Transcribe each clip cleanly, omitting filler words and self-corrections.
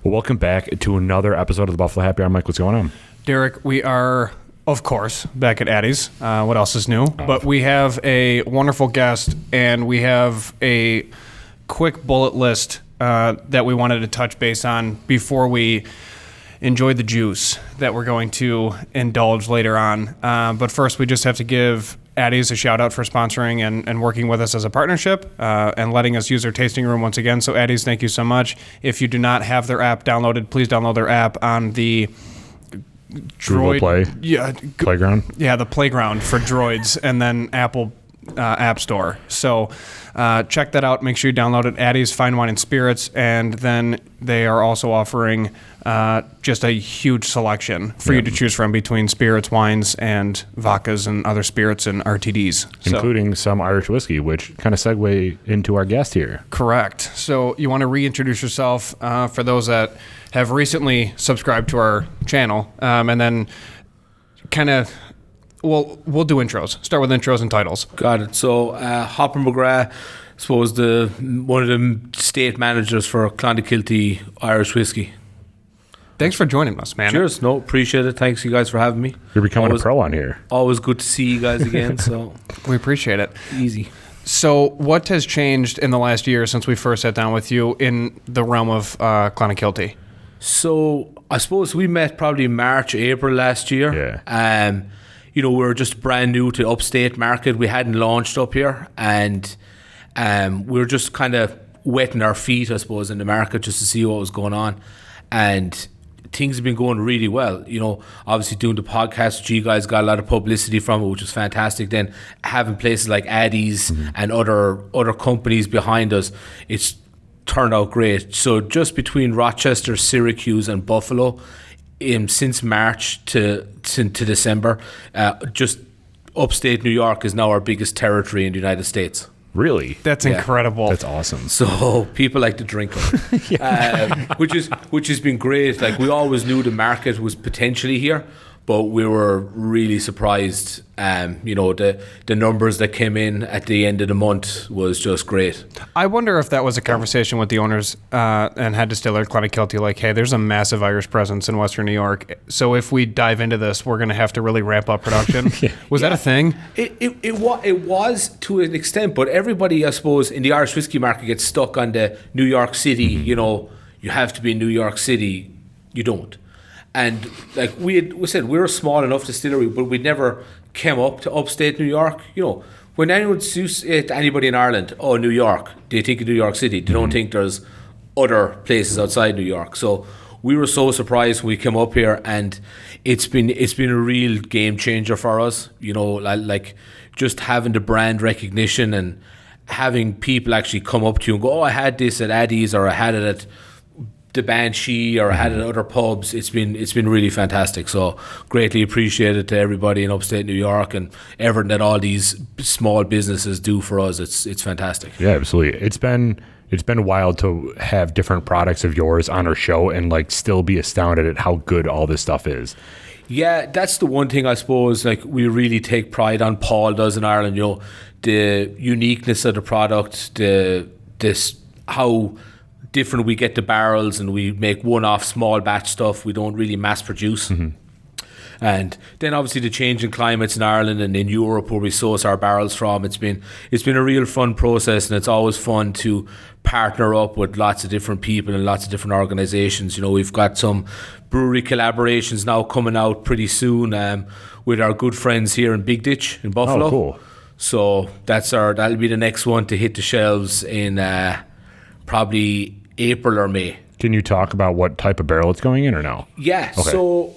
Well, welcome back to another episode of the Buffalo Happy Hour. Mike, what's going on? Derek, we are, of course, back at Addys. What else is new? But we have a wonderful guest, and we have a quick bullet list that we wanted to touch base on before we enjoy the juice that we're going to indulge later on. But first, we just have to give Addys a shout out for sponsoring and working with us as a partnership and letting us use their tasting room once again. So Addys, thank you so much. If you do not have their app downloaded, please download their app on the Google Play Playground. Yeah, the Playground for Droids, and then Apple App Store. So check that out. Make sure you download it. Addys Wine and Spirits, and then they are also offering just a huge selection for you to choose from between spirits, wines, and vodkas and other spirits and RTDs. Including some Irish whiskey, which kind of segue into our guest here. Correct. So you want to reintroduce yourself for those that have recently subscribed to our channel, and then kind of, we'll do intros. Start with intros and titles. Got it. So Hopper McGrath, I suppose one of the state managers for Clonakilty Irish whiskey. Thanks for joining us, man. Cheers. No, appreciate it. Thanks you guys for having me. You're becoming a pro on here. Always good to see you guys again. So we appreciate it. Easy. So what has changed in the last year since we first sat down with you in the realm of Clonakilty? So I suppose we met probably March, April last year. Yeah. We were just brand new to upstate market. We hadn't launched up here, and we were just kind of wetting our feet, I suppose, in the market just to see what was going on. And things have been going really well. Obviously doing the podcast with you guys got a lot of publicity from it, which was fantastic. Then having places like Addys and other companies behind us, it's turned out great. So just between Rochester, Syracuse, and Buffalo, since March to December, just upstate New York is now our biggest territory in the United States. Really? That's incredible. That's awesome. So people like to drink them, which has been great. Like, we always knew the market was potentially here, but we were really surprised. The numbers that came in at the end of the month was just great. I wonder if that was a conversation with the owners and head distiller at Clonakilty, like, hey, there's a massive Irish presence in Western New York, so if we dive into this, we're going to have to really ramp up production. Was that a thing? It was to an extent, but everybody, I suppose, in the Irish whiskey market gets stuck on the New York City. You have to be in New York City. You don't. And like we said, we're a small enough distillery, but we never came up to upstate New York. When anyone says to anybody in Ireland, "Oh, New York," they think of New York City. They don't think there's other places outside New York. So we were so surprised when we came up here, and it's been a real game changer for us. Like just having the brand recognition and having people actually come up to you and go, "Oh, I had this at Addys," or "I had it at the Banshee," or I had it at other pubs. It's been really fantastic. So greatly appreciated to everybody in upstate New York and everything that all these small businesses do for us. It's fantastic. Yeah, absolutely. It's been wild to have different products of yours on our show and like still be astounded at how good all this stuff is. Yeah, that's the one thing I suppose like we really take pride on. Paul does in Ireland. The uniqueness of the product, how different we get the barrels, and we make one-off small batch stuff. We don't really mass produce. And then obviously the changing climates in Ireland and in Europe where we source our barrels from, it's been a real fun process, and it's always fun to partner up with lots of different people and lots of different organizations. We've got some brewery collaborations now coming out pretty soon with our good friends here in Big Ditch in Buffalo. Oh, cool. So that'll be the next one to hit the shelves in probably April or May. Can you talk about what type of barrel it's going in or no? Yeah, okay. So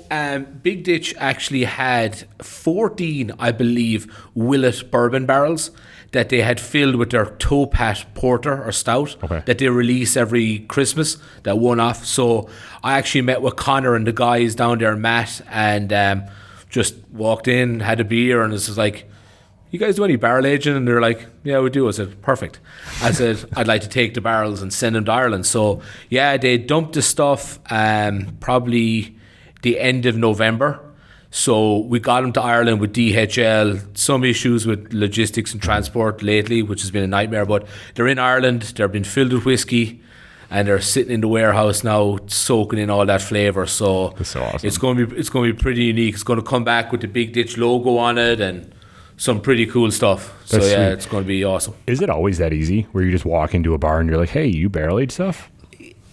Big Ditch actually had 14, I believe, Willet bourbon barrels that they had filled with their Towpat porter or stout that they release every Christmas, that one-off. So I actually met with Connor and the guys down there, Matt, and just walked in, had a beer, and it was like, "You guys do any barrel aging?" And they're like, "Yeah, we do." I said, "Perfect." I said, "I'd like to take the barrels and send them to Ireland." So yeah, they dumped the stuff probably the end of November. So we got them to Ireland with DHL. Some issues with logistics and transport lately, which has been a nightmare, but they're in Ireland. They've been filled with whiskey. and they're sitting in the warehouse now, soaking in all that flavor. So, That's so awesome. it's going to be pretty unique. It's going to come back with the Big Ditch logo on it and some pretty cool stuff. So That's yeah, sweet. it's going to be awesome. Is it always that easy where you just walk into a bar and you're like, hey, you barrel aged stuff?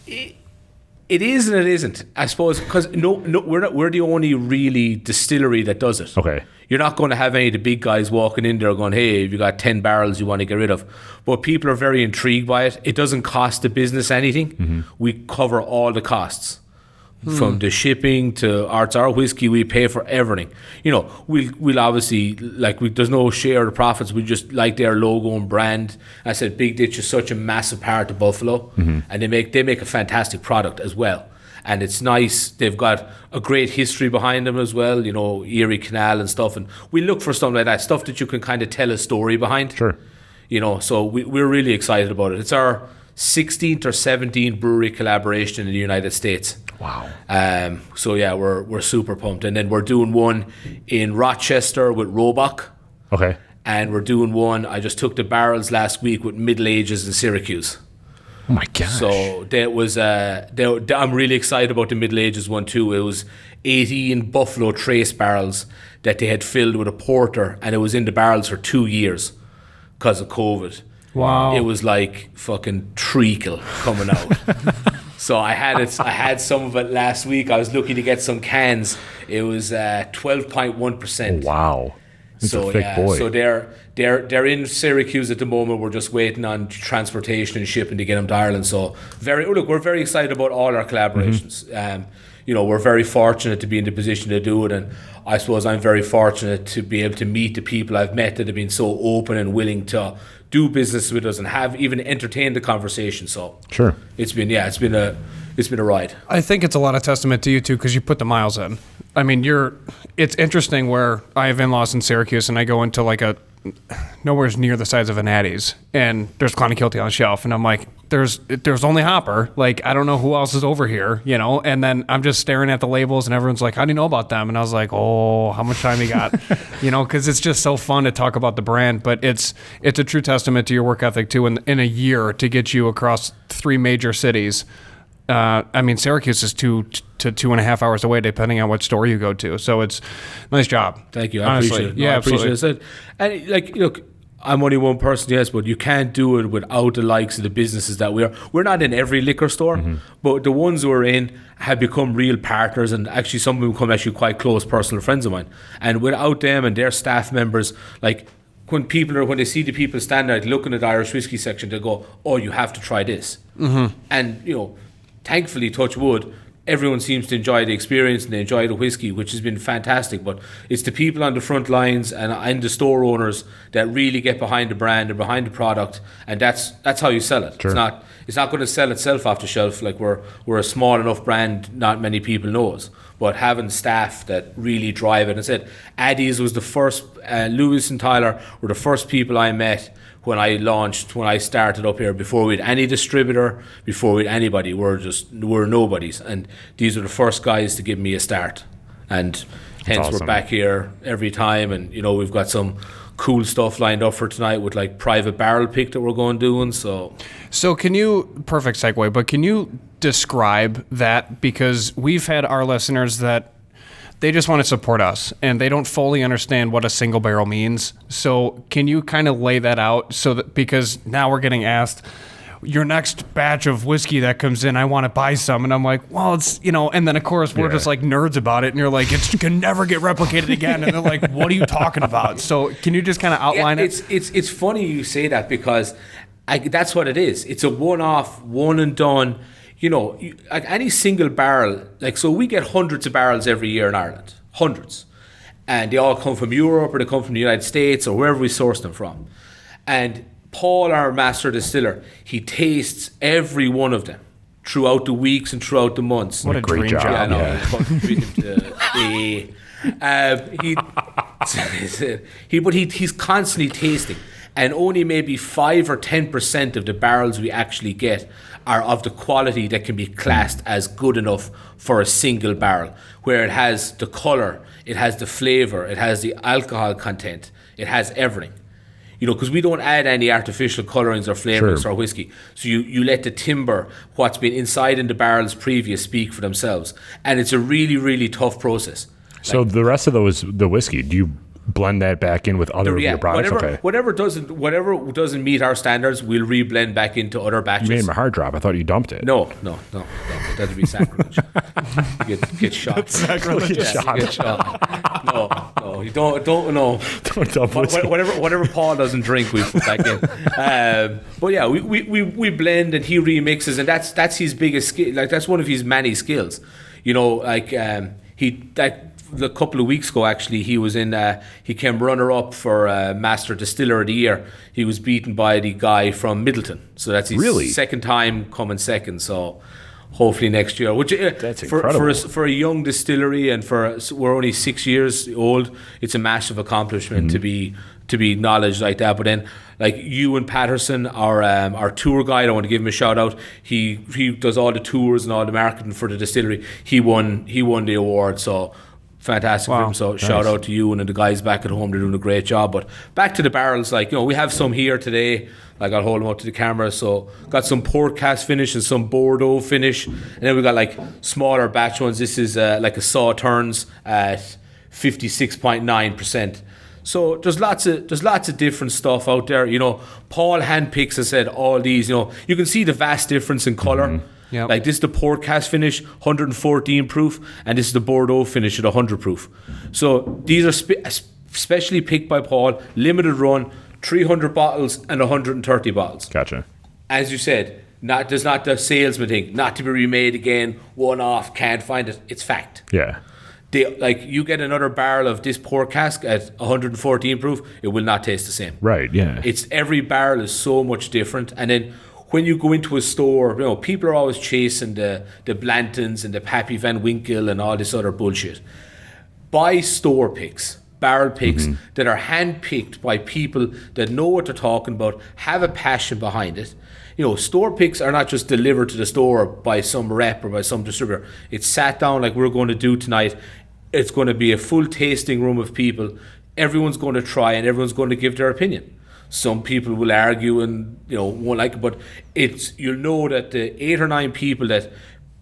It is and it isn't, I suppose, because we're the only really distillery that does it. Okay. You're not going to have any of the big guys walking in there going, hey, have you got 10 barrels you want to get rid of? But people are very intrigued by it. It doesn't cost the business anything. We cover all the costs. From the shipping to our whiskey, we pay for everything. We'll obviously, there's no share of the profits. We just like their logo and brand. I said Big Ditch is such a massive part of Buffalo, and they make a fantastic product as well. And it's nice. They've got a great history behind them as well. Erie Canal and stuff. And we look for stuff like that, stuff that you can kind of tell a story behind. Sure. So we're really excited about it. It's our 16th or 17th brewery collaboration in the United States. Wow. So yeah, we're super pumped, and then we're doing one in Rochester with Roebuck, Okay. and we're doing one. I just took the barrels last week with Middle Ages in Syracuse. Oh my gosh. So that was I'm really excited about the Middle Ages one too. It was 18 Buffalo Trace barrels that they had filled with a porter, and it was in the barrels for 2 years because of COVID. Wow. It was like fucking treacle coming out. So I had some of it last week. I was looking to get some cans. It was 12.1%. Wow. It's a thick boy. So they're in Syracuse at the moment. We're just waiting on transportation and shipping to get them to Ireland. So we're very excited about all our collaborations. We're very fortunate to be in the position to do it, and I suppose I'm very fortunate to be able to meet the people I've met that have been so open and willing to do business with us and have even entertained the conversation. So Sure. it's been a ride. I think it's a lot of testament to you too, because you put the miles in. I mean, it's interesting where I have in-laws in Syracuse, and I go into like nowhere's near the size of an Addys, and there's Clonakilty on the shelf, and I'm like, there's only Hopper. Like, I don't know who else is over here, and then I'm just staring at the labels, and everyone's like, how do you know about them? And I was like, oh, how much time you got? Because it's just so fun to talk about the brand, but it's a true testament to your work ethic too, in a year to get you across 3 major cities. Syracuse is 2 to 2.5 hours away, depending on what store you go to. So it's nice job. Thank you. I appreciate it. Yeah, I absolutely. appreciate it. And look, I'm only one person, yes, but you can't do it without the likes of the businesses that we are. We're not in every liquor store, but the ones we're in have become real partners, and actually some of them become actually quite close personal friends of mine. And without them and their staff members, when they see the people standing out looking at the Irish whiskey section, they go, oh, you have to try this. And thankfully, touch wood, everyone seems to enjoy the experience and they enjoy the whiskey, which has been fantastic. But it's the people on the front lines and the store owners that really get behind the brand and behind the product, and that's how you sell it. Sure. It's not going to sell itself off the shelf. Like we're a small enough brand, not many people know us. But having staff that really drive it, and I said, Addys was the first. Lewis and Tyler were the first people I met when I started up here, before we had any distributor, before we had anybody. We're nobodies, and these were the first guys to give me a start, and hence awesome. We're back here every time. And we've got some cool stuff lined up for tonight with private barrel pick that we're going doing. So can you, perfect segue, but can you describe that? Because we've had our listeners that they just want to support us, and they don't fully understand what a single barrel means. So can you kind of lay that out, because now we're getting asked, your next batch of whiskey that comes in, I want to buy some. And I'm like, well, it's, and then of course we're just like nerds about it. And you're like, it can never get replicated again. And they're like, what are you talking about? So can you just kind of outline it? It's funny you say that, because that's what it is. It's a one-off, one and done. Any single barrel, so we get hundreds of barrels every year in Ireland, hundreds. And they all come from Europe, or they come from the United States, or wherever we source them from. And Paul, our master distiller, he tastes every one of them throughout the weeks and throughout the months. What a Great dream job. job. Yeah, I know. Yeah. He's constantly tasting, and only maybe 5 or 10% of the barrels we actually get are of the quality that can be classed as good enough for a single barrel, where it has the color, it has the flavor, it has the alcohol content, it has everything. because we don't add any artificial colorings or flavorings to our whiskey. So you let the timber, what's been inside in the barrels previous, speak for themselves. And it's a really, really tough process. So the rest of the whiskey, do you blend that back in with other of your products? Whatever doesn't meet our standards, we'll reblend back into other batches. You made my heart drop. I thought you dumped it. No. That'd be sacrilege. Get shot. Sacrilege. Get shot. No, you don't know. Don't dump whiskey. Whatever Paul doesn't drink, we put back in. But yeah, we blend and he remixes, and that's his biggest skill. Like that's one of his many skills. A couple of weeks ago, actually, he came runner-up for Master Distiller of the Year. He was beaten by the guy from Middleton. So that's his second time coming second. So hopefully next year. Which that's incredible. For a young distillery, and we're only 6 years old, it's a massive accomplishment to be acknowledged like that. But then, like Ewan Patterson, our tour guide, I want to give him a shout out. He does all the tours and all the marketing for the distillery. He won the award. So fantastic for him. So shout out to you and the guys back at home. They're doing a great job. But back to the barrels, we have some here today. Like I'll hold them up to the camera. So got some port cast finish and some Bordeaux finish, and then we got like smaller batch ones. This is like a Sauternes at 56.9%. So there's lots of different stuff out there. Paul handpicks, I said, all these. You can see the vast difference in color. Mm-hmm. Yep. Like this is the port cast finish, 114 proof, and this is the Bordeaux finish at 100 proof. So these are specially picked by Paul, limited run, 300 bottles and 130 bottles. Gotcha. As you said, there's not the salesman thing, not to be remade again, one off, can't find it. It's fact. Yeah. You get another barrel of this port cask at 114 proof, it will not taste the same. Right. Yeah. Every barrel is so much different, and then when you go into a store, people are always chasing the Blantons and the Pappy Van Winkle and all this other bullshit. Buy store picks, barrel picks that are hand-picked by people that know what they're talking about, have a passion behind it. Store picks are not just delivered to the store by some rep or by some distributor. It's sat down like we're going to do tonight. It's going to be a full tasting room of people. Everyone's going to try and everyone's going to give their opinion. Some people will argue and won't like it, but you'll know that the 8 or 9 people that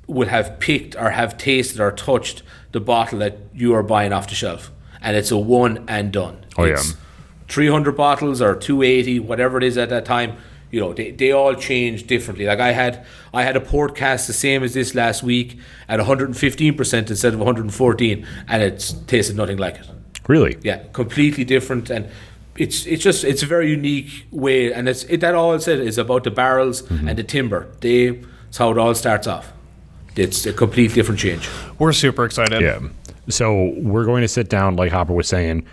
will have picked or have tasted or touched the bottle that you are buying off the shelf, and it's a one and done. It's 300 bottles or 280, whatever it is at that time. They all change differently. Like I had a port cast the same as this last week at 115% instead of 114, and it tasted nothing like it. Really? Yeah, completely different. And it's a very unique way, and that all it said is about the barrels and the timber. That's how it all starts off. It's a complete different change. We're super excited. Yeah. So we're going to sit down, like Hopper was saying,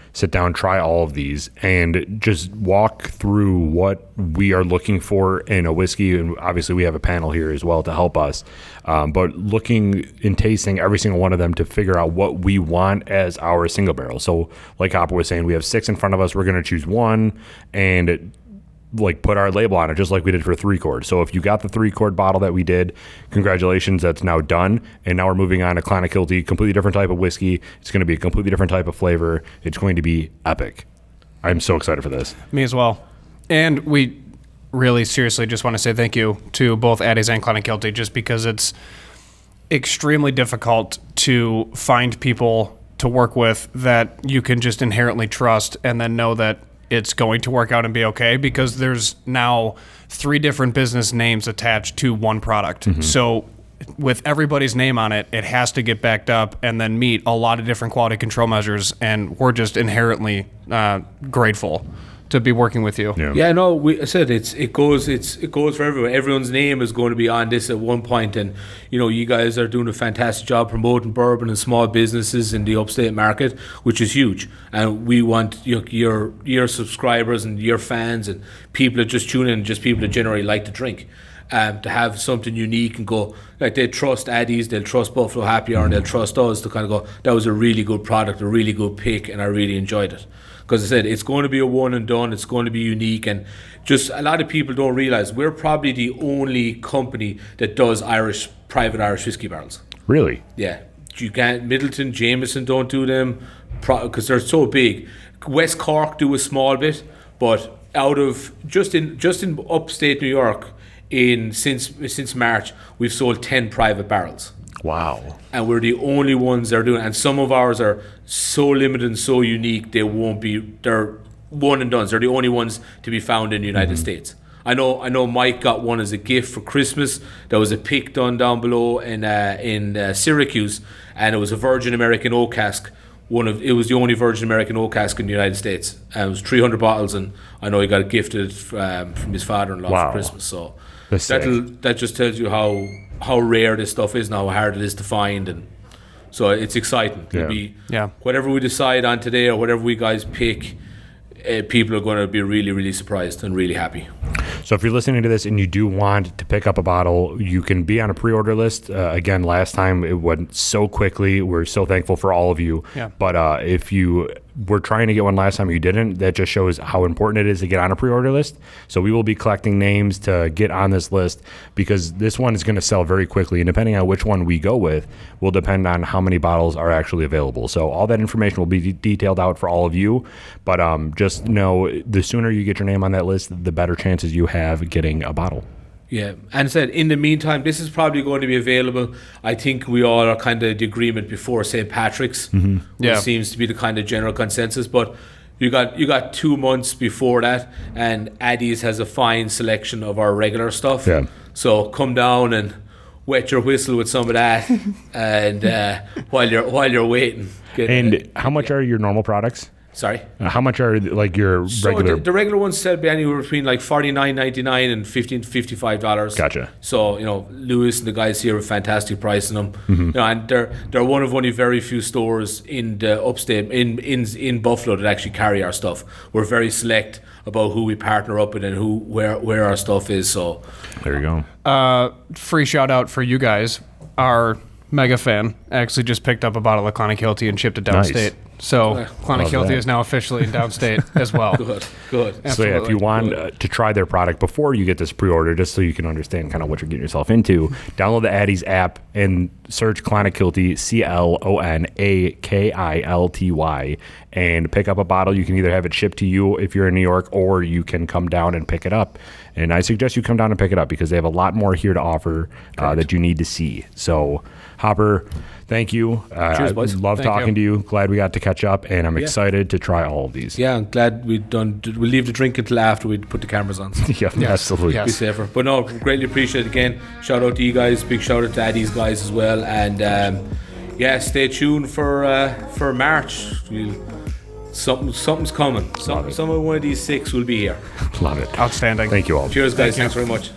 try all of these and just walk through what we are looking for in a whiskey. And obviously we have a panel here as well to help us. But looking and tasting every single one of them to figure out what we want as our single barrel. So like Hopper was saying, we have 6 in front of us. We're going to choose one and put our label on it, just like we did for 3-quart. So if you got the 3-quart bottle that we did, congratulations, that's now done. And now we're moving on to Clonakilty, completely different type of whiskey. It's going to be a completely different type of flavor. It's going to be epic. I'm so excited for this. Me as well. And we really seriously just want to say thank you to both Addys and Clonakilty, just because it's extremely difficult to find people to work with that you can just inherently trust and then know that it's going to work out and be okay, because there's now 3 different business names attached to one product. Mm-hmm. So with everybody's name on it, it has to get backed up and then meet a lot of different quality control measures. And we're just inherently grateful to be working with you. Yeah, no, I said it goes for everyone. Everyone's name is going to be on this at one point, and you guys are doing a fantastic job promoting bourbon and small businesses in the upstate market, which is huge. And we want your subscribers and your fans and people that just tune in, and just people that generally like to drink, to have something unique and go like they trust Addys, they'll trust Buffalo Happy Hour, and they'll trust us to kind of go, that was a really good product, a really good pick, and I really enjoyed it. Because I said, it's going to be a one and done, it's going to be unique, and just a lot of people don't realize we're probably the only company that does private Irish whiskey barrels. Really? Yeah. You can't, Middleton, Jameson don't do them because they're so big. West Cork do a small bit, but out of just in upstate New York, since March, we've sold 10 private barrels. Wow. And we're the only ones that are doing it. And some of ours are so limited and so unique, they're one and done. They're the only ones to be found in the United States. I know Mike got one as a gift for Christmas. There was a pick done down below in Syracuse, and it was a Virgin American oak cask. It was the only Virgin American oak cask in the United States. And it was 300 bottles, and I know he got it gifted from his father-in-law for Christmas. So that just tells you how rare this stuff is and how hard it is to find, and so it's exciting. Whatever we decide on today or whatever we guys pick, people are going to be really, really surprised and really happy. So if you're listening to this and you do want to pick up a bottle, you can be on a pre-order list. Again, last time it went so quickly. We're so thankful for all of you. Yeah. But if you were trying to get one last time and you didn't, that just shows how important it is to get on a pre-order list. So we will be collecting names to get on this list, because this one is going to sell very quickly. And depending on which one we go with will depend on how many bottles are actually available. So all that information will be detailed out for all of you. But just know, the sooner you get your name on that list, the better chances you have getting a bottle. Yeah, and said in the meantime, this is probably going to be available. I think we all are kind of the agreement before St Patrick's, which seems to be the kind of general consensus. But you got 2 months before that, and Addys has a fine selection of our regular stuff. Yeah. So come down and wet your whistle with some of that, and while you're waiting. How much are your normal products? Sorry? How much are like your regular? The regular ones sell anywhere between like $49.99 and $15 to $55. Gotcha. So Lewis and the guys here have fantastic pricing them. And they're one of only very few stores in the upstate in Buffalo that actually carry our stuff. We're very select about who we partner up with and where our stuff is. So there you go. Free shout out for you guys. Our mega fan actually just picked up a bottle of Clonakilty and shipped it downstate. Nice. So Clonakilty is now officially in downstate as well. Good. Absolutely. So yeah, if you want to try their product before you get this pre-order, just so you can understand kind of what you're getting yourself into, download the Addys app and search Clonakilty, Clonakilty, and pick up a bottle. You can either have it shipped to you if you're in New York, or you can come down and pick it up. And I suggest you come down and pick it up, because they have a lot more here to offer that you need to see. So Hopper, thank you. Cheers, boys. Love Thank talking you. to you. Glad we got to catch up, and I'm excited to try all of these. Yeah, I'm glad we'll leave the drink until after we put the cameras on. Yeah, absolutely. Yes. Be safer. But no, greatly appreciate it again. Shout out to you guys. Big shout out to Addys guys as well. And stay tuned for March. Something's coming. Some of one of these 6 will be here. Love it. Outstanding. Thank you all. Cheers, guys. Thanks very much.